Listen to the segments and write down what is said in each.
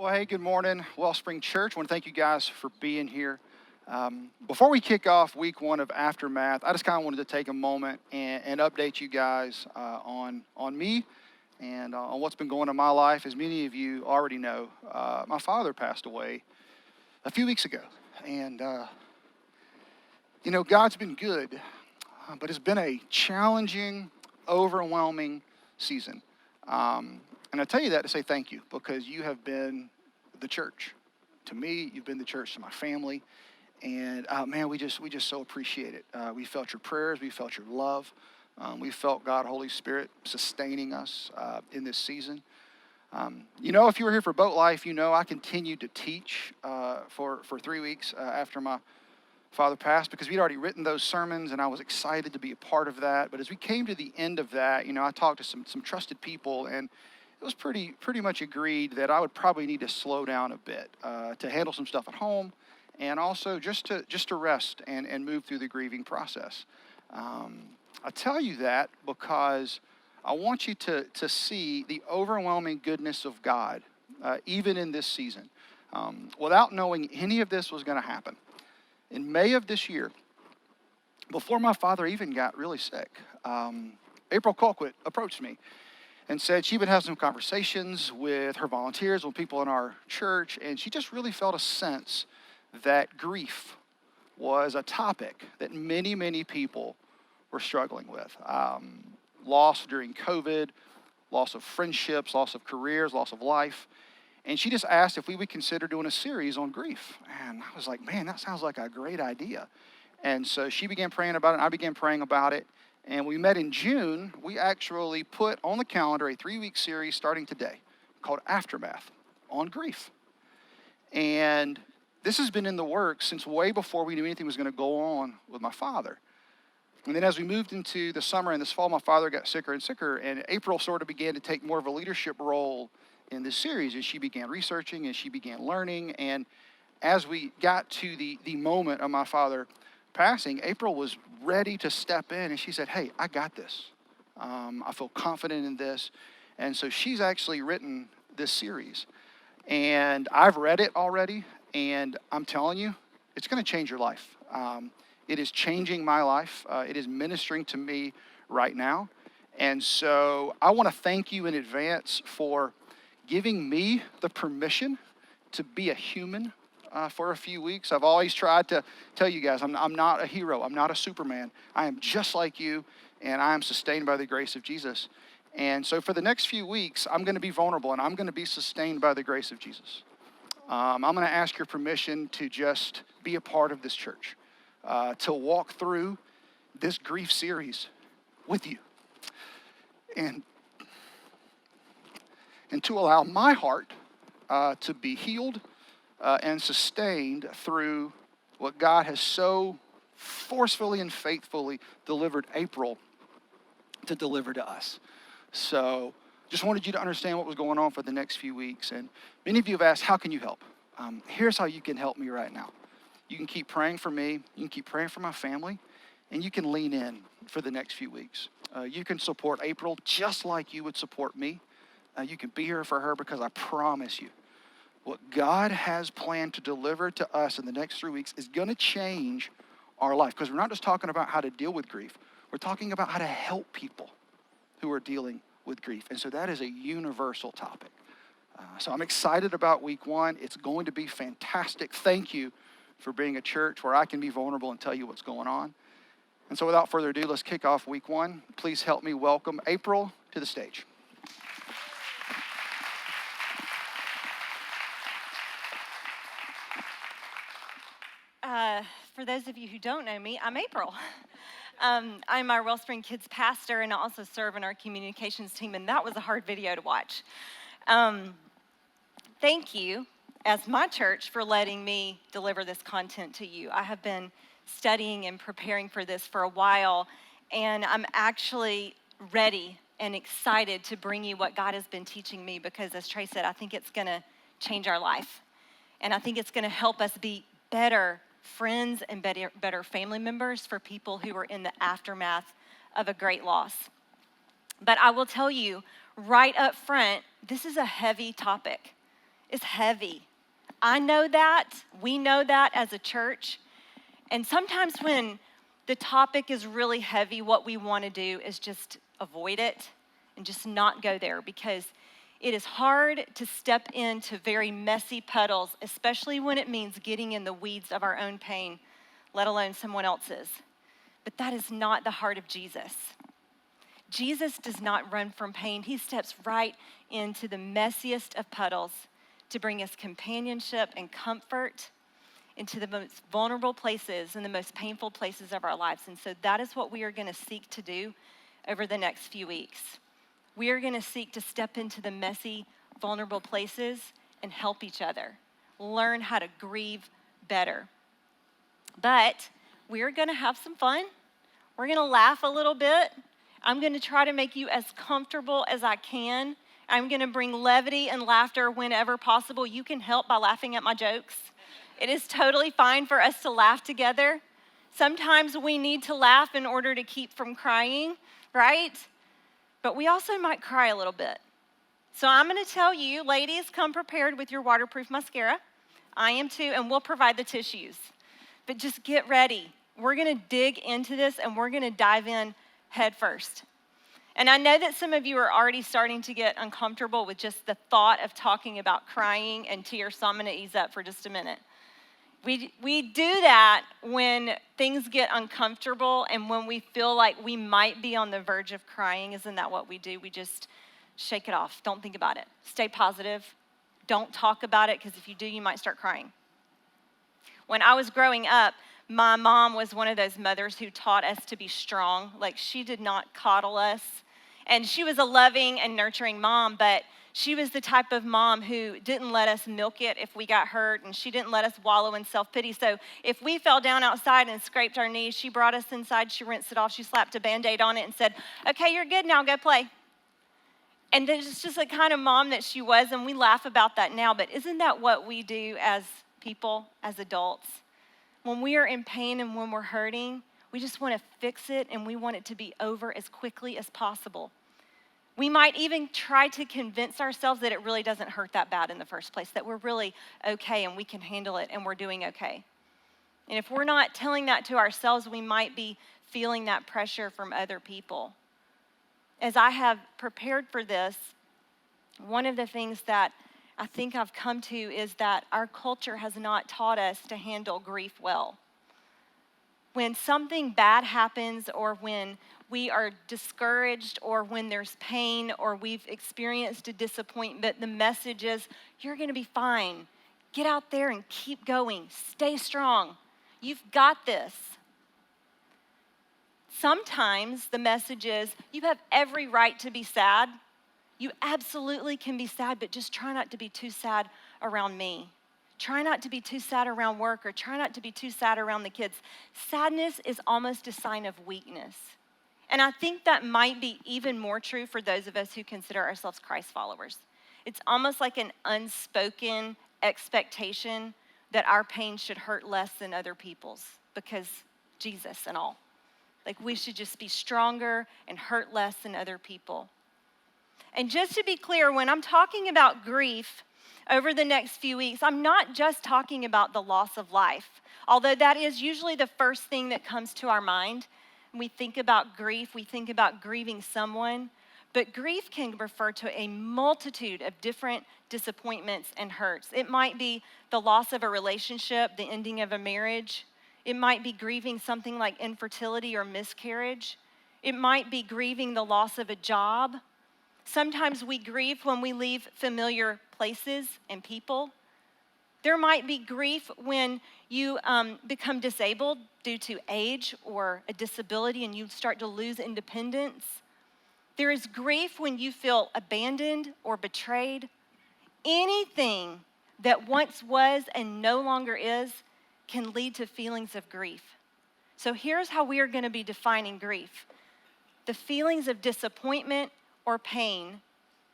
Well, hey, good morning, Wellspring Church. I want to thank you guys for being here. Before we kick off week one of Aftermath, I just kind of wanted to take a moment and update you guys on me and on what's been going on in my life. As many of you already know, my father passed away a few weeks ago. And, God's been good, but it's been a challenging, overwhelming season. And I tell you that to say thank you because you have been the church. To me, you've been the church to my family. And man, we just so appreciate it. We felt your prayers. We felt your love. We felt God, Holy Spirit, sustaining us in this season. If you were here for Boat Life, I continued to teach for 3 weeks after my father passed because we'd already written those sermons and I was excited to be a part of that. But as we came to the end of that, I talked to some trusted people and it was pretty much agreed that I would probably need to slow down a bit to handle some stuff at home and also just to rest and move through the grieving process. I tell you that because I want you to see the overwhelming goodness of God, even in this season. Without knowing any of this was going to happen. In May of this year, before my father even got really sick, April Colquett approached me and said she would have some conversations with her volunteers, with people in our church, and she just really felt a sense that grief was a topic that many, many people were struggling with. Loss during COVID, loss of friendships, loss of careers, loss of life. And she just asked if we would consider doing a series on grief. And I was like, man, that sounds like a great idea. And so she began praying about it, and I began praying about it. And we met in June. We actually put on the calendar a 3-week series starting today called Aftermath on grief. And this has been in the works since way before we knew anything was going to go on with my father. And then as we moved into the summer and this fall, my father got sicker and sicker, and April sort of began to take more of a leadership role in this series as she began researching and she began learning. And as we got to the moment of my father passing, April was ready to step in and she said, hey, I got this. I feel confident in this. And so she's actually written this series. And I've read it already, and I'm telling you, it's going to change your life. It is changing my life. It is ministering to me right now. And so I want to thank you in advance for giving me the permission to be a human for a few weeks. I've always tried to tell you guys, I'm not a hero. I'm not a Superman. I am just like you, and I am sustained by the grace of Jesus. And so for the next few weeks, I'm going to be vulnerable, and I'm going to be sustained by the grace of Jesus. I'm going to ask your permission to just be a part of this church, to walk through this grief series with you, and to allow my heart to be healed and sustained through what God has so forcefully and faithfully delivered April to deliver to us. So just wanted you to understand what was going on for the next few weeks. And many of you have asked, how can you help? Here's how you can help me right now. You can keep praying for me. You can keep praying for my family. And you can lean in for the next few weeks. You can support April just like you would support me. You can be here for her because I promise you, what God has planned to deliver to us in the next 3 weeks is going to change our life. Because we're not just talking about how to deal with grief. We're talking about how to help people who are dealing with grief. And so that is a universal topic. So I'm excited about week one. It's going to be fantastic. Thank you for being a church where I can be vulnerable and tell you what's going on. And so without further ado, let's kick off week one. Please help me welcome April to the stage. For those of you who don't know me, I'm April. I'm our Wellspring Kids pastor, and I also serve in our communications team, and that was a hard video to watch. Thank you, as my church, for letting me deliver this content to you. I have been studying and preparing for this for a while, and I'm actually ready and excited to bring you what God has been teaching me because, as Trey said, I think it's going to change our life, and I think it's going to help us be better friends and better family members for people who are in the aftermath of a great loss. But I will tell you right up front, this is a heavy topic. is heavy. I know that. We know that as a church. And sometimes when the topic is really heavy, what we want to do is just avoid it and just not go there, because it is hard to step into very messy puddles, especially when it means getting in the weeds of our own pain, let alone someone else's. But that is not the heart of Jesus. Jesus does not run from pain. He steps right into the messiest of puddles to bring us companionship and comfort into the most vulnerable places and the most painful places of our lives. And so that is what we are going to seek to do over the next few weeks. We are going to seek to step into the messy, vulnerable places and help each other, learn how to grieve better. But we're going to have some fun. We're going to laugh a little bit. I'm going to try to make you as comfortable as I can. I'm going to bring levity and laughter whenever possible. You can help by laughing at my jokes. It is totally fine for us to laugh together. Sometimes we need to laugh in order to keep from crying, right? But we also might cry a little bit. So I'm going to tell you, ladies, come prepared with your waterproof mascara. I am too, and we'll provide the tissues. But just get ready. We're going to dig into this, and we're going to dive in head first. And I know that some of you are already starting to get uncomfortable with just the thought of talking about crying and tears, so I'm going to ease up for just a minute. We do that when things get uncomfortable and when we feel like we might be on the verge of crying. Isn't that what we do? We just shake it off. Don't think about it. Stay positive. Don't talk about it, because if you do, you might start crying. When I was growing up, my mom was one of those mothers who taught us to be strong. Like, she did not coddle us. And she was a loving and nurturing mom, but she was the type of mom who didn't let us milk it if we got hurt, and she didn't let us wallow in self-pity. So if we fell down outside and scraped our knees, she brought us inside, she rinsed it off, she slapped a Band-Aid on it and said, "Okay, you're good now, go play." And it's just the kind of mom that she was, and we laugh about that now, but isn't that what we do as people, as adults? When we are in pain and when we're hurting, we just want to fix it, and we want it to be over as quickly as possible. We might even try to convince ourselves that it really doesn't hurt that bad in the first place, that we're really okay and we can handle it and we're doing okay. And if we're not telling that to ourselves, we might be feeling that pressure from other people. As I have prepared for this, one of the things that I think I've come to is that our culture has not taught us to handle grief well. When something bad happens, or when we are discouraged, or when there's pain, or we've experienced a disappointment, the message is, you're going to be fine. Get out there and keep going. Stay strong. You've got this. Sometimes the message is, you have every right to be sad. You absolutely can be sad, but just try not to be too sad around me. Try not to be too sad around work, or try not to be too sad around the kids. Sadness is almost a sign of weakness. And I think that might be even more true for those of us who consider ourselves Christ followers. It's almost like an unspoken expectation that our pain should hurt less than other people's, because Jesus and all. Like, we should just be stronger and hurt less than other people. And just to be clear, when I'm talking about grief over the next few weeks, I'm not just talking about the loss of life, although that is usually the first thing that comes to our mind. When we think about grief, we think about grieving someone, but grief can refer to a multitude of different disappointments and hurts. It might be the loss of a relationship, the ending of a marriage. It might be grieving something like infertility or miscarriage. It might be grieving the loss of a job. Sometimes we grieve when we leave familiar places and people. There might be grief when you become disabled due to age or a disability and you start to lose independence. There is grief when you feel abandoned or betrayed. Anything that once was and no longer is can lead to feelings of grief. So here's how we are going to be defining grief. The feelings of disappointment or pain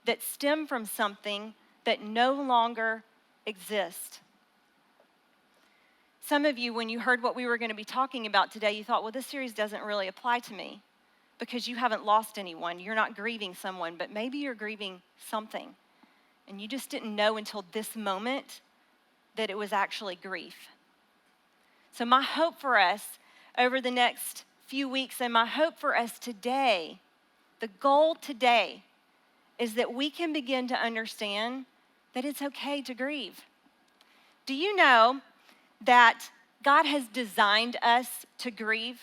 that stem from something that no longer exist. Some of you, when you heard what we were going to be talking about today, you thought, well, this series doesn't really apply to me because you haven't lost anyone. You're not grieving someone, but maybe you're grieving something. and you just didn't know until this moment that it was actually grief. So my hope for us over the next few weeks, and my hope for us today, the goal today, is that we can begin to understand that it's okay to grieve. Do you know that God has designed us to grieve?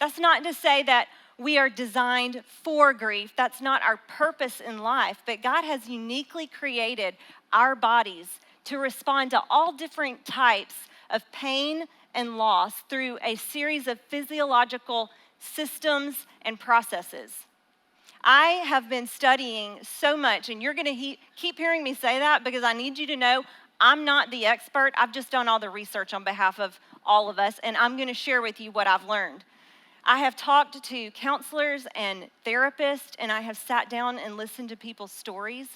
That's not to say that we are designed for grief. That's not our purpose in life. But God has uniquely created our bodies to respond to all different types of pain and loss through a series of physiological systems and processes. I have been studying so much, and you're going to keep hearing me say that because I need you to know I'm not the expert. I've just done all the research on behalf of all of us, and I'm going to share with you what I've learned. I have talked to counselors and therapists, and I have sat down and listened to people's stories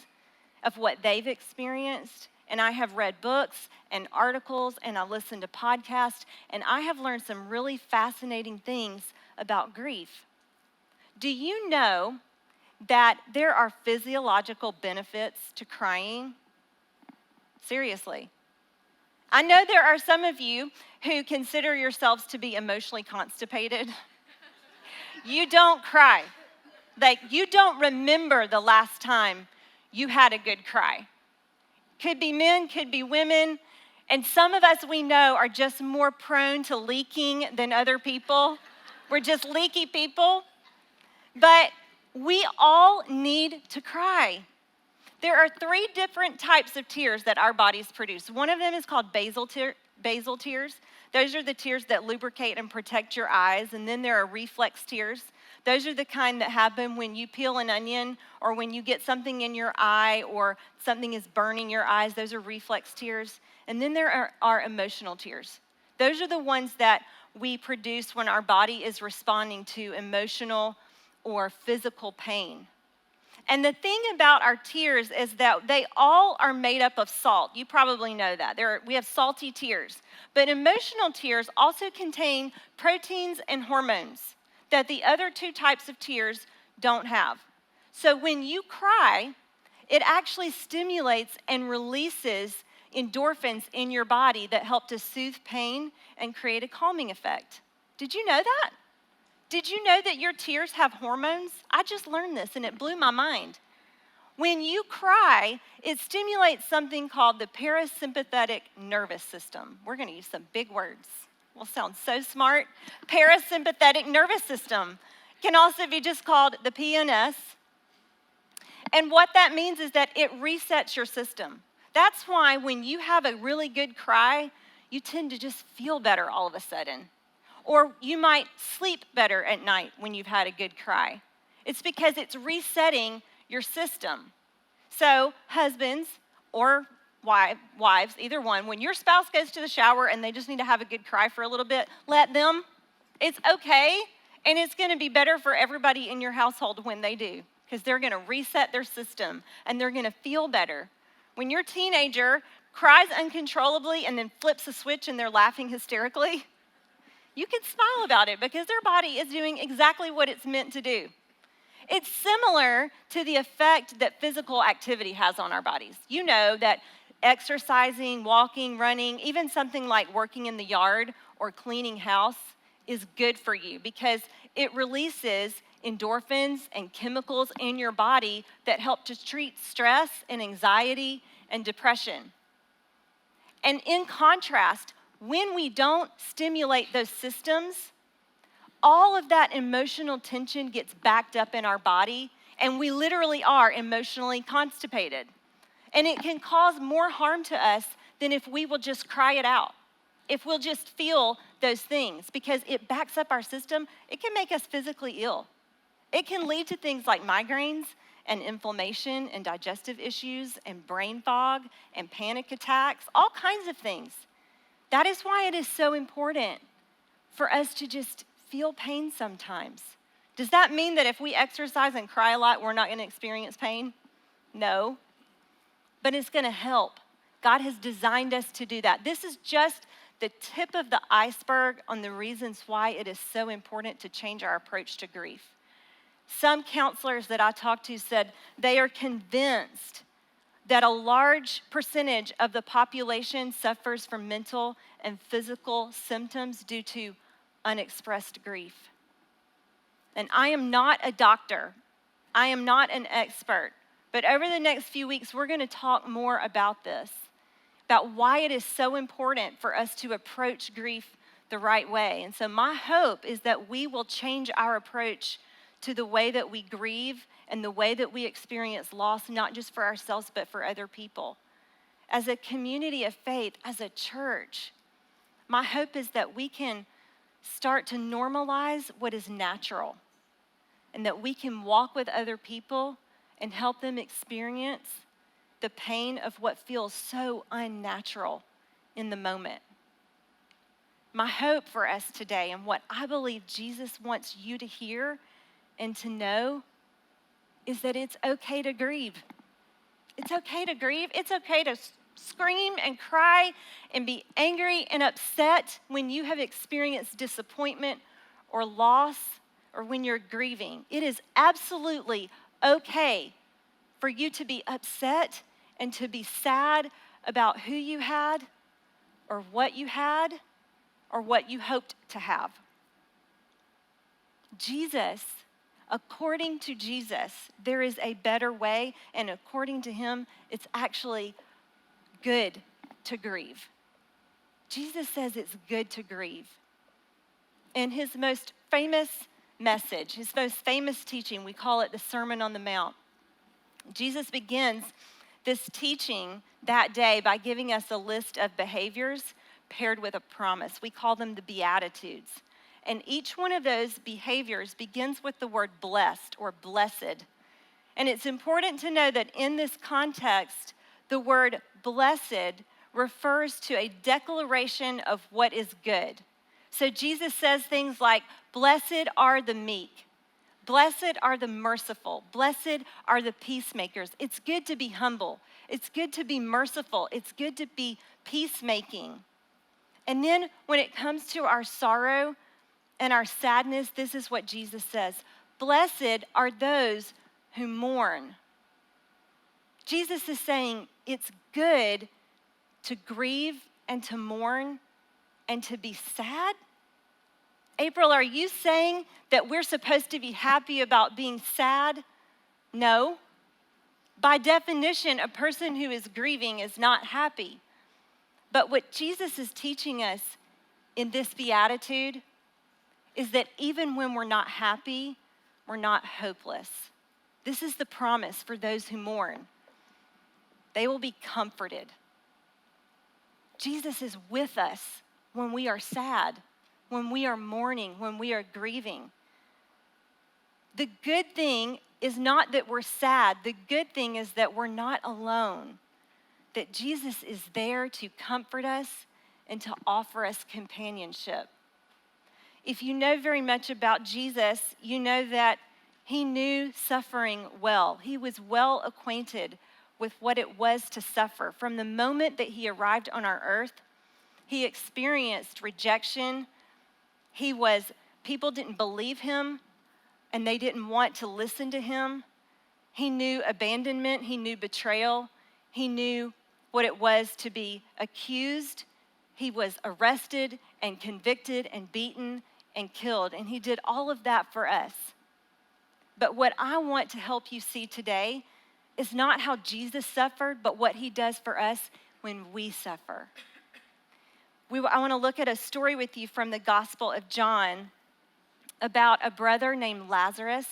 of what they've experienced. And I have read books and articles, and I listened to podcasts, and I have learned some really fascinating things about grief. Do you know that there are physiological benefits to crying? Seriously. I know there are some of you who consider yourselves to be emotionally constipated. You don't cry. Like, you don't remember the last time you had a good cry. Could be men, could be women. And some of us we know are just more prone to leaking than other people. We're just leaky people. But we all need to cry. There are 3 different types of tears that our bodies produce. One of them is called basal tears. Those are the tears that lubricate and protect your eyes. And then there are reflex tears. Those are the kind that happen when you peel an onion or when you get something in your eye or something is burning your eyes. Those are reflex tears. And then there are emotional tears. Those are the ones that we produce when our body is responding to emotional or physical pain. And the thing about our tears is that they all are made up of salt. You probably know that. We have salty tears. But emotional tears also contain proteins and hormones that the other 2 types of tears don't have. So when you cry, it actually stimulates and releases endorphins in your body that help to soothe pain and create a calming effect. Did you know that? Did you know that your tears have hormones? I just learned this and it blew my mind. When you cry, it stimulates something called the parasympathetic nervous system. We're going to use some big words. We'll sound so smart. Parasympathetic nervous system can also be just called the PNS. And what that means is that it resets your system. That's why when you have a really good cry, you tend to just feel better all of a sudden. Or you might sleep better at night when you've had a good cry. It's because it's resetting your system. So husbands or wives, either one, when your spouse goes to the shower and they just need to have a good cry for a little bit, let them. It's okay, and it's going to be better for everybody in your household when they do, because they're going to reset their system and they're going to feel better. When your teenager cries uncontrollably and then flips a switch and they're laughing hysterically, you can smile about it because their body is doing exactly what it's meant to do. It's similar to the effect that physical activity has on our bodies. You know that exercising, walking, running, even something like working in the yard or cleaning house is good for you because it releases endorphins and chemicals in your body that help to treat stress and anxiety and depression. And in contrast, when we don't stimulate those systems, all of that emotional tension gets backed up in our body, and we literally are emotionally constipated. And it can cause more harm to us than if we will just cry it out. If we'll just feel those things, because it backs up our system, it can make us physically ill. It can lead to things like migraines and inflammation and digestive issues and brain fog and panic attacks, all kinds of things. That is why it is so important for us to just feel pain sometimes. Does that mean that if we exercise and cry a lot, we're not going to experience pain? No, but it's going to help. God has designed us to do that. This is just the tip of the iceberg on the reasons why it is so important to change our approach to grief. Some counselors that I talked to said they are convinced that a large percentage of the population suffers from mental and physical symptoms due to unexpressed grief. And I am not a doctor. I am not an expert. But over the next few weeks, we're going to talk more about this, about why it is so important for us to approach grief the right way. And so my hope is that we will change our approach to the way that we grieve and the way that we experience loss, not just for ourselves, but for other people. As a community of faith, as a church, my hope is that we can start to normalize what is natural and that we can walk with other people and help them experience the pain of what feels so unnatural in the moment. My hope for us today, and what I believe Jesus wants you to hear and to know, is that it's okay to grieve. It's okay to grieve. It's okay to scream and cry and be angry and upset when you have experienced disappointment or loss or when you're grieving. It is absolutely okay for you to be upset and to be sad about who you had or what you had or what you hoped to have. Jesus, according to Jesus, there is a better way, and according to him, it's actually good to grieve. Jesus says it's good to grieve. In his most famous message, his most famous teaching, we call it the Sermon on the Mount. Jesus begins this teaching that day by giving us a list of behaviors paired with a promise. We call them the Beatitudes. And each one of those behaviors begins with the word blessed or blessed. And it's important to know that in this context, the word blessed refers to a declaration of what is good. So Jesus says things like, blessed are the meek, blessed are the merciful, blessed are the peacemakers. It's good to be humble. It's good to be merciful. It's good to be peacemaking. And then when it comes to our sorrow and our sadness, this is what Jesus says. Blessed are those who mourn. Jesus is saying it's good to grieve and to mourn and to be sad. April, are you saying that we're supposed to be happy about being sad? No. By definition, a person who is grieving is not happy. But what Jesus is teaching us in this beatitude is that even when we're not happy, we're not hopeless. This is the promise for those who mourn. They will be comforted. Jesus is with us when we are sad, when we are mourning, when we are grieving. The good thing is not that we're sad. The good thing is that we're not alone, that Jesus is there to comfort us and to offer us companionship. If you know very much about Jesus, you know that he knew suffering well. He was well acquainted with what it was to suffer. From the moment that he arrived on our earth, he experienced rejection. People didn't believe him, and they didn't want to listen to him. He knew abandonment. He knew betrayal. He knew what it was to be accused. He was arrested and convicted and beaten and killed, and he did all of that for us. But what I want to help you see today is not how Jesus suffered, but what he does for us when we suffer. I want to look at a story with you from the Gospel of John about a brother named Lazarus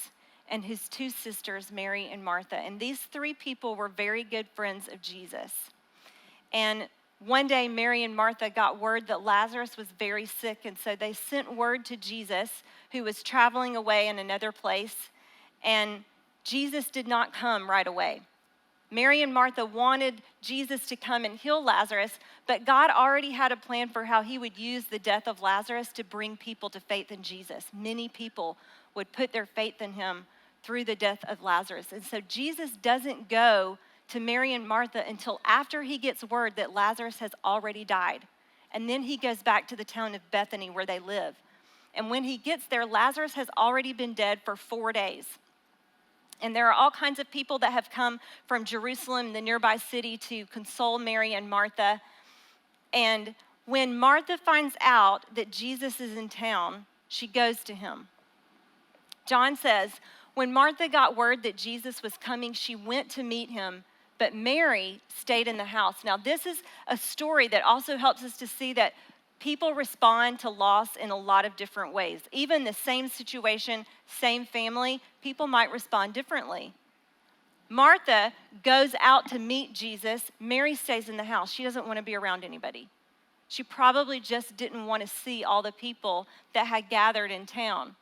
and his two sisters, Mary and Martha. And these three people were very good friends of Jesus. And one day, Mary and Martha got word that Lazarus was very sick, and so they sent word to Jesus, who was traveling away in another place, and Jesus did not come right away. Mary and Martha wanted Jesus to come and heal Lazarus, but God already had a plan for how he would use the death of Lazarus to bring people to faith in Jesus. Many people would put their faith in him through the death of Lazarus. And so Jesus doesn't go to Mary and Martha until after he gets word that Lazarus has already died. And then he goes back to the town of Bethany where they live. And when he gets there, Lazarus has already been dead for 4 days. And there are all kinds of people that have come from Jerusalem, the nearby city, to console Mary and Martha. And when Martha finds out that Jesus is in town, she goes to him. John says, when Martha got word that Jesus was coming, she went to meet him, but Mary stayed in the house. Now, this is a story that also helps us to see that people respond to loss in a lot of different ways. Even the same situation, same family, people might respond differently. Martha goes out to meet Jesus. Mary stays in the house. She doesn't want to be around anybody. She probably just didn't want to see all the people that had gathered in town.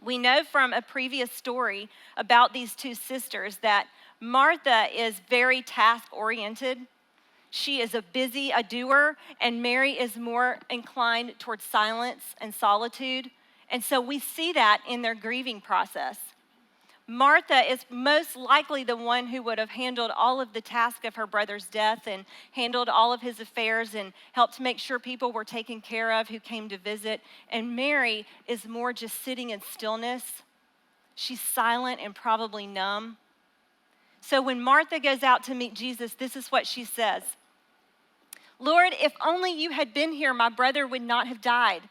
We know from a previous story about these two sisters that Martha is very task-oriented. She is a doer, and Mary is more inclined towards silence and solitude. And so we see that in their grieving process. Martha is most likely the one who would have handled all of the task of her brother's death and handled all of his affairs and helped make sure people were taken care of who came to visit. And Mary is more just sitting in stillness. She's silent and probably numb. So when Martha goes out to meet Jesus, this is what she says. Lord, if only you had been here, my brother would not have died.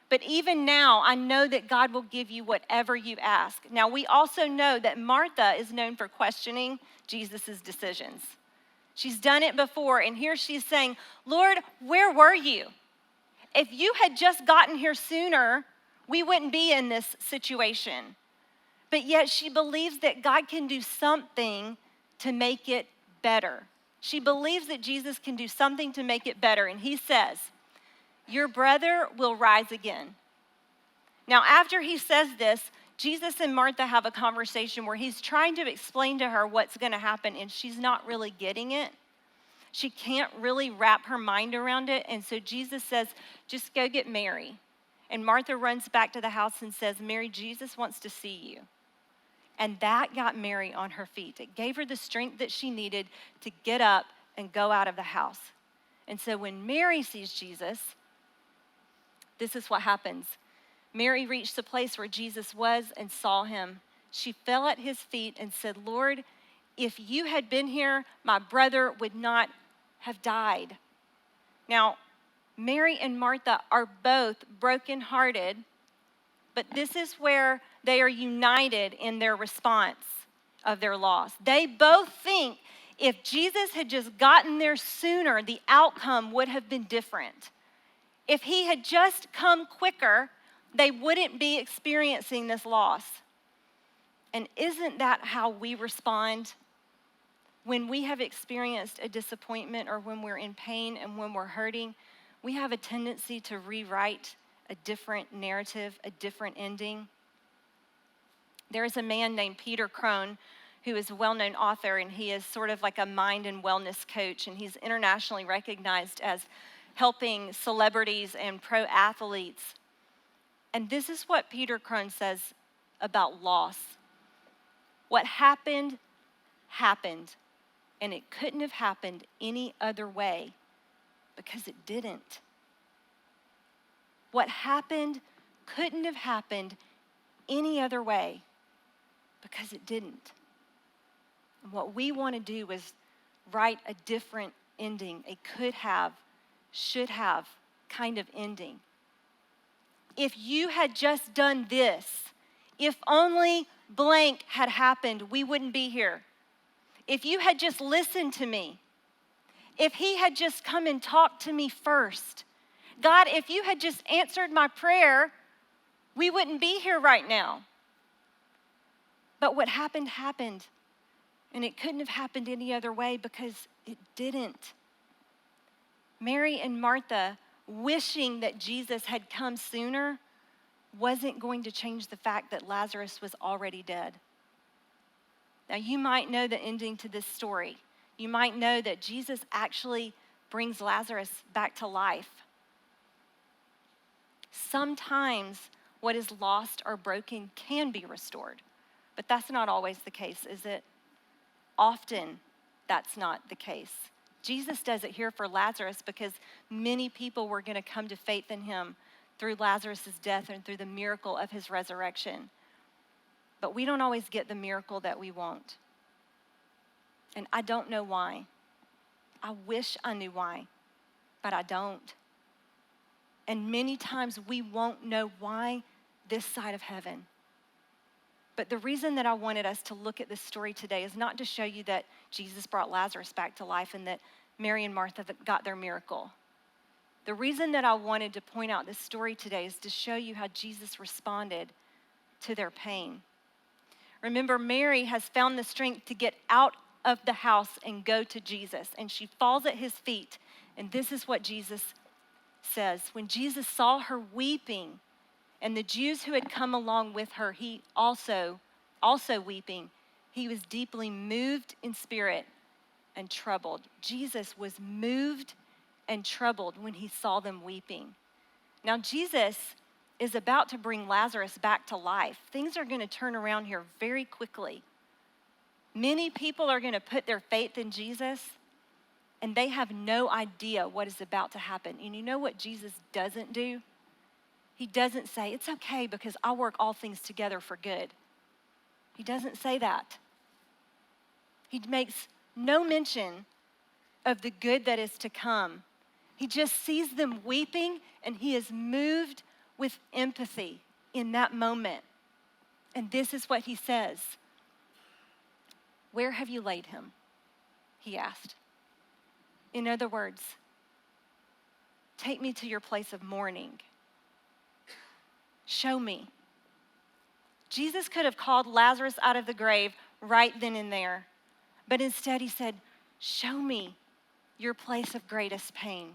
But even now, I know that God will give you whatever you ask. Now, we also know that Martha is known for questioning Jesus' decisions. She's done it before, and here she's saying, Lord, where were you? If you had just gotten here sooner, we wouldn't be in this situation. But yet she believes that God can do something to make it better. She believes that Jesus can do something to make it better, and he says, your brother will rise again. Now, after he says this, Jesus and Martha have a conversation where he's trying to explain to her what's going to happen, and she's not really getting it. She can't really wrap her mind around it, and so Jesus says, just go get Mary. And Martha runs back to the house and says, Mary, Jesus wants to see you. And that got Mary on her feet. It gave her the strength that she needed to get up and go out of the house. And so when Mary sees Jesus, this is what happens. Mary reached the place where Jesus was and saw him. She fell at his feet and said, Lord, if you had been here, my brother would not have died. Now, Mary and Martha are both brokenhearted, but this is where they are united in their response of their loss. They both think if Jesus had just gotten there sooner, the outcome would have been different. If he had just come quicker, they wouldn't be experiencing this loss. And isn't that how we respond when we have experienced a disappointment or when we're in pain and when we're hurting? We have a tendency to rewrite a different narrative, a different ending. There is a man named Peter Crone who is a well-known author, and he is sort of like a mind and wellness coach, and he's internationally recognized as helping celebrities and pro athletes. And this is what Peter Crone says about loss. What happened, happened, and it couldn't have happened any other way because it didn't. What happened couldn't have happened any other way because it didn't. And what we want to do is write a different ending, a could have, should have kind of ending. If you had just done this, if only blank had happened, we wouldn't be here. If you had just listened to me, if he had just come and talked to me first, God, if you had just answered my prayer, we wouldn't be here right now. But what happened, happened. And it couldn't have happened any other way because it didn't. Mary and Martha wishing that Jesus had come sooner wasn't going to change the fact that Lazarus was already dead. Now, you might know the ending to this story. You might know that Jesus actually brings Lazarus back to life. Sometimes what is lost or broken can be restored, but that's not always the case, is it? Often, that's not the case. Jesus does it here for Lazarus because many people were going to come to faith in him through Lazarus' death and through the miracle of his resurrection. but we don't always get the miracle that we want. And I don't know why. I wish I knew why, but I don't. And many times we won't know why this side of heaven. But the reason that I wanted us to look at this story today is not to show you that Jesus brought Lazarus back to life and that Mary and Martha got their miracle. The reason that I wanted to point out this story today is to show you how Jesus responded to their pain. Remember, Mary has found the strength to get out of the house and go to Jesus, and she falls at his feet. And this is what Jesus says. When Jesus saw her weeping, and the Jews who had come along with her, he also weeping, he was deeply moved in spirit and troubled. Jesus was moved and troubled when he saw them weeping. Now, Jesus is about to bring Lazarus back to life. Things are going to turn around here very quickly. Many people are going to put their faith in Jesus, and they have no idea what is about to happen. And you know what Jesus doesn't do? He doesn't say, it's okay because I work all things together for good. He doesn't say that. He makes no mention of the good that is to come. He just sees them weeping, and he is moved with empathy in that moment. And this is what he says. Where have you laid him? He asked. In other words, take me to your place of mourning. Show me. Jesus could have called Lazarus out of the grave right then and there, but instead he said, show me your place of greatest pain.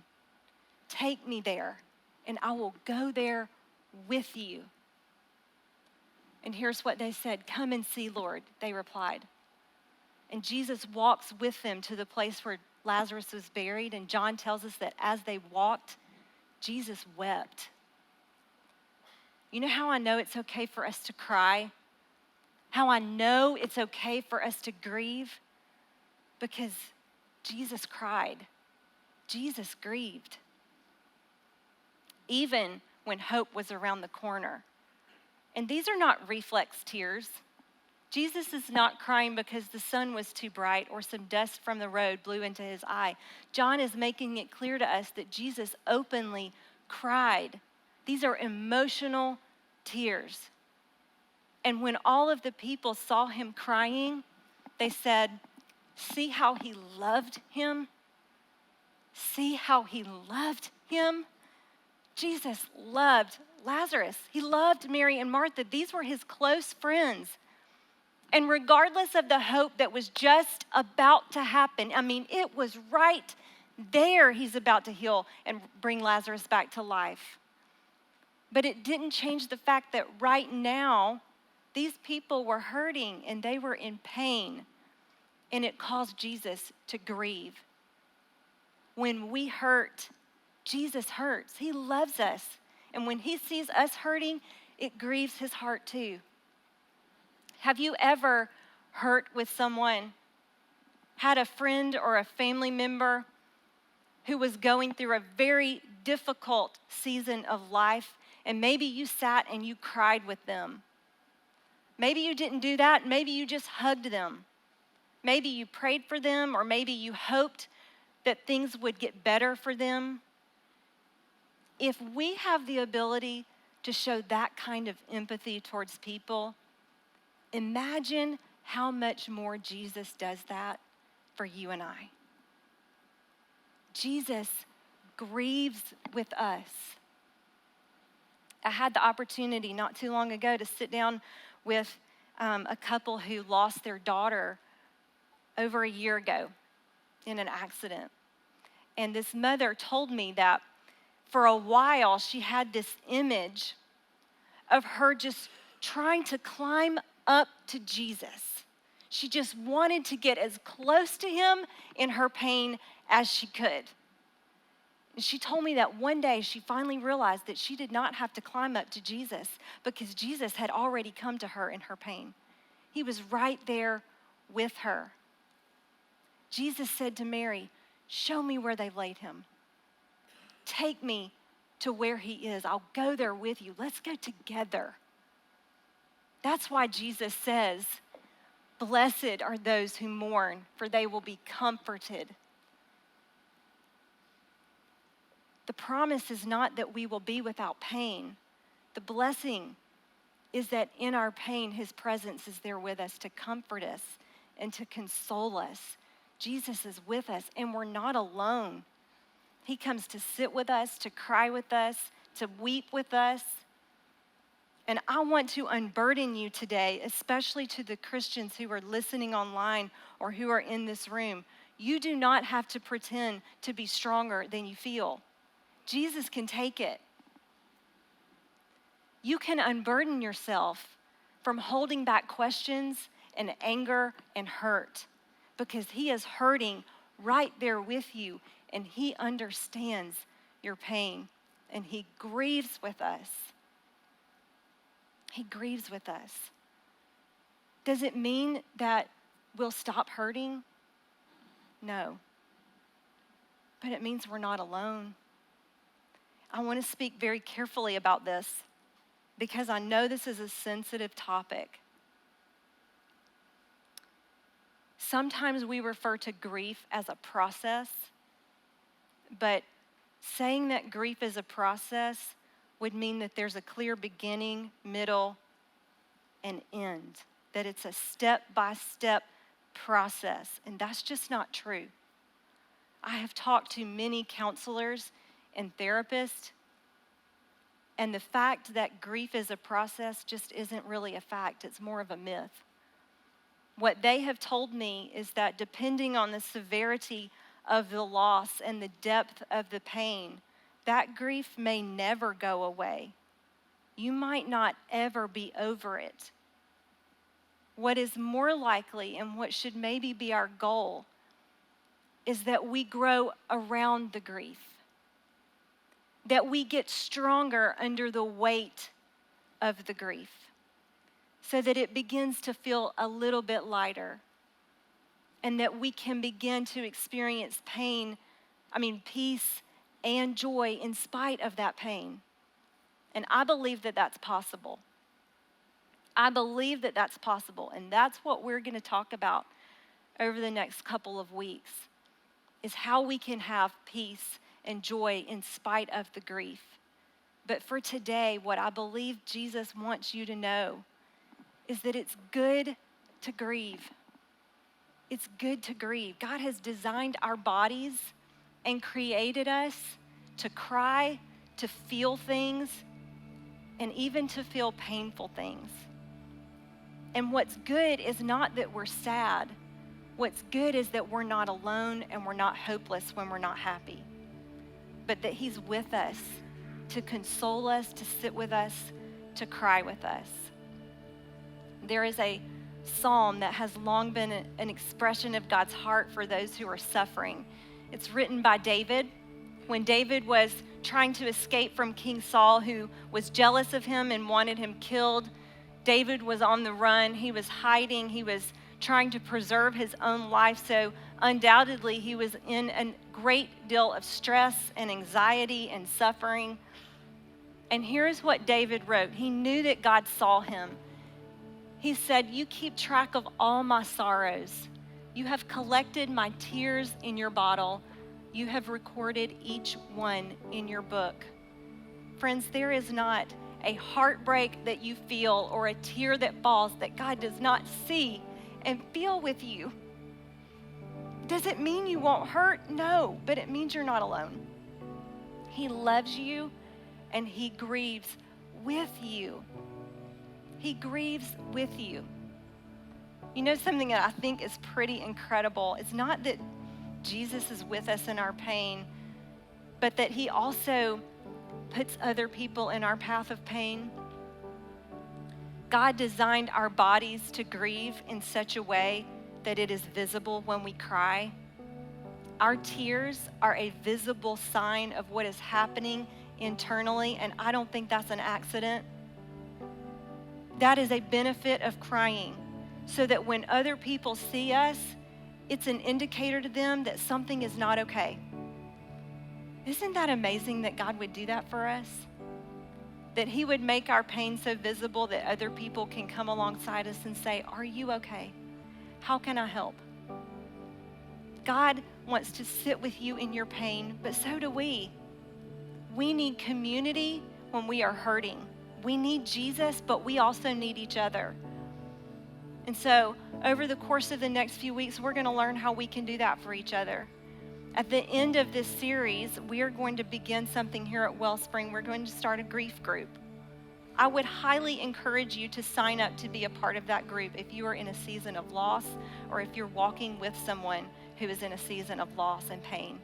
Take me there, and I will go there with you. And here's what they said, come and see, Lord, they replied. And Jesus walks with them to the place where Lazarus was buried, and John tells us that as they walked, Jesus wept. You know how I know it's okay for us to cry? How I know it's okay for us to grieve? Because Jesus cried. Jesus grieved. Even when hope was around the corner. And these are not reflex tears. Jesus is not crying because the sun was too bright or some dust from the road blew into his eye. John is making it clear to us that Jesus openly cried. These are emotional tears. And when all of the people saw him crying, they said, see how he loved him? See how he loved him? Jesus loved Lazarus. He loved Mary and Martha. These were his close friends. And regardless of the hope that was just about to happen, I mean, it was right there he's about to heal and bring Lazarus back to life. But it didn't change the fact that right now, these people were hurting and they were in pain. And it caused Jesus to grieve. When we hurt, Jesus hurts. He loves us. And when he sees us hurting, it grieves his heart too. Have you ever hurt with someone, had a friend or a family member who was going through a very difficult season of life, and maybe you sat and you cried with them? Maybe you didn't do that. Maybe you just hugged them. Maybe you prayed for them, or maybe you hoped that things would get better for them. If we have the ability to show that kind of empathy towards people, imagine how much more Jesus does that for you and I. Jesus grieves with us. I had the opportunity not too long ago to sit down with a couple who lost their daughter over a year ago in an accident. And this mother told me that for a while she had this image of her just trying to climb up to Jesus. She just wanted to get as close to him in her pain as she could. And she told me that one day she finally realized that she did not have to climb up to Jesus because Jesus had already come to her in her pain. He was right there with her. Jesus said to Mary, show me where they laid him. Take me to where he is. I'll go there with you. Let's go together. That's why Jesus says, "Blessed are those who mourn, for they will be comforted." The promise is not that we will be without pain. The blessing is that in our pain, his presence is there with us to comfort us and to console us. Jesus is with us, and we're not alone. He comes to sit with us, to cry with us, to weep with us. And I want to unburden you today, especially to the Christians who are listening online or who are in this room. You do not have to pretend to be stronger than you feel. Jesus can take it. You can unburden yourself from holding back questions and anger and hurt, because he is hurting right there with you, and he understands your pain, and he grieves with us. He grieves with us. Does it mean that we'll stop hurting? No. But it means we're not alone. I want to speak very carefully about this because I know this is a sensitive topic. Sometimes we refer to grief as a process, but saying that grief is a process would mean that there's a clear beginning, middle, and end, that it's a step-by-step process, and that's just not true. I have talked to many counselors and therapists, and the fact that grief is a process just isn't really a fact. It's more of a myth. What they have told me is that depending on the severity of the loss and the depth of the pain, that grief may never go away. You might not ever be over it. What is more likely, and what should maybe be our goal, is that we grow around the grief, that we get stronger under the weight of the grief, so that it begins to feel a little bit lighter, and that we can begin to experience peace and joy in spite of that pain. And I believe that that's possible. I believe that that's possible, and that's what we're going to talk about over the next couple of weeks, is how we can have peace and joy in spite of the grief. But for today, what I believe Jesus wants you to know is that it's good to grieve. It's good to grieve. God has designed our bodies and created us to cry, to feel things, and even to feel painful things. And what's good is not that we're sad. What's good is that we're not alone and we're not hopeless when we're not happy, but that he's with us to console us, to sit with us, to cry with us. There is a psalm that has long been an expression of God's heart for those who are suffering. It's written by David. When David was trying to escape from King Saul, who was jealous of him and wanted him killed, David was on the run. He was hiding. He was trying to preserve his own life. So undoubtedly, he was in a great deal of stress and anxiety and suffering. And here's what David wrote. He knew that God saw him. He said, "You keep track of all my sorrows. You have collected my tears in your bottle. You have recorded each one in your book." Friends, there is not a heartbreak that you feel or a tear that falls that God does not see and feel with you. Does it mean you won't hurt? No, but it means you're not alone. He loves you and he grieves with you. He grieves with you. You know something that I think is pretty incredible? It's not that Jesus is with us in our pain, but that he also puts other people in our path of pain. God designed our bodies to grieve in such a way that it is visible when we cry. Our tears are a visible sign of what is happening internally, and I don't think that's an accident. That is a benefit of crying, so that when other people see us, it's an indicator to them that something is not okay. Isn't that amazing that God would do that for us? that he would make our pain so visible that other people can come alongside us and say, are you okay? How can I help? God wants to sit with you in your pain, but so do we. We need community when we are hurting. We need Jesus, but we also need each other. And so over the course of the next few weeks, we're going to learn how we can do that for each other. At the end of this series, we are going to begin something here at Wellspring. We're going to start a grief group. I would highly encourage you to sign up to be a part of that group if you are in a season of loss or if you're walking with someone who is in a season of loss and pain.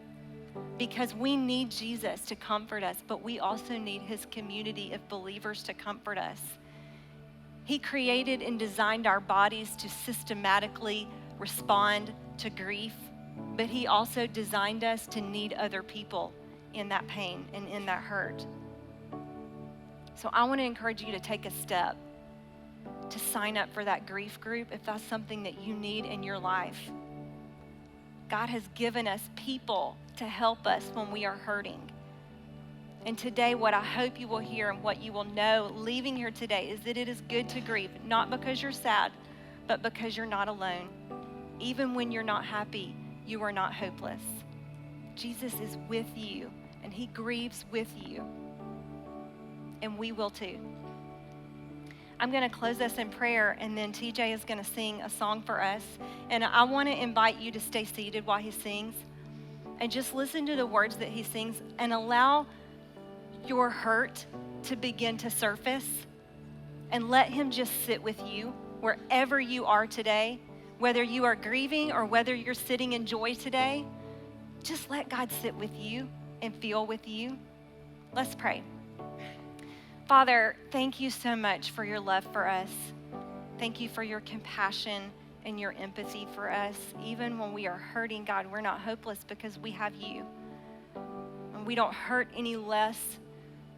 Because we need Jesus to comfort us, but we also need his community of believers to comfort us. He created and designed our bodies to systematically respond to grief, but he also designed us to need other people in that pain and in that hurt. So I want to encourage you to take a step to sign up for that grief group if that's something that you need in your life. God has given us people to help us when we are hurting. And today, what I hope you will hear and what you will know leaving here today is that it is good to grieve, not because you're sad, but because you're not alone. Even when you're not happy, you are not hopeless. Jesus is with you, and he grieves with you. And we will too. I'm going to close us in prayer, and then TJ is going to sing a song for us. And I want to invite you to stay seated while he sings and just listen to the words that he sings and allow your hurt to begin to surface and let him just sit with you wherever you are today. Whether you are grieving or whether you're sitting in joy today, just let God sit with you and feel with you. Let's pray. Father, thank you so much for your love for us. Thank you for your compassion and your empathy for us. Even when we are hurting, God, we're not hopeless because we have you. And we don't hurt any less,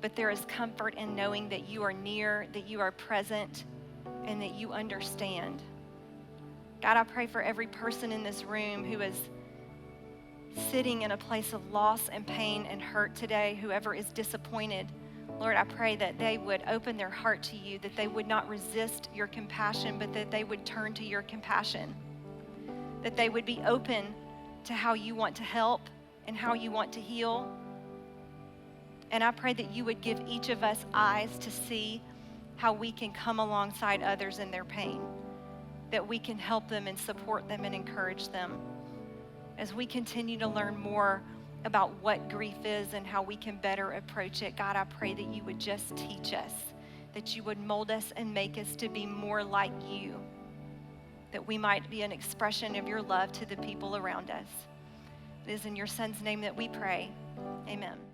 but there is comfort in knowing that you are near, that you are present, and that you understand. God, I pray for every person in this room who is sitting in a place of loss and pain and hurt today, whoever is disappointed. Lord, I pray that they would open their heart to you, that they would not resist your compassion, but that they would turn to your compassion, that they would be open to how you want to help and how you want to heal. And I pray that you would give each of us eyes to see how we can come alongside others in their pain, that we can help them and support them and encourage them. As we continue to learn more about what grief is and how we can better approach it, God, I pray that you would just teach us, that you would mold us and make us to be more like you, that we might be an expression of your love to the people around us. It is in your Son's name that we pray. Amen.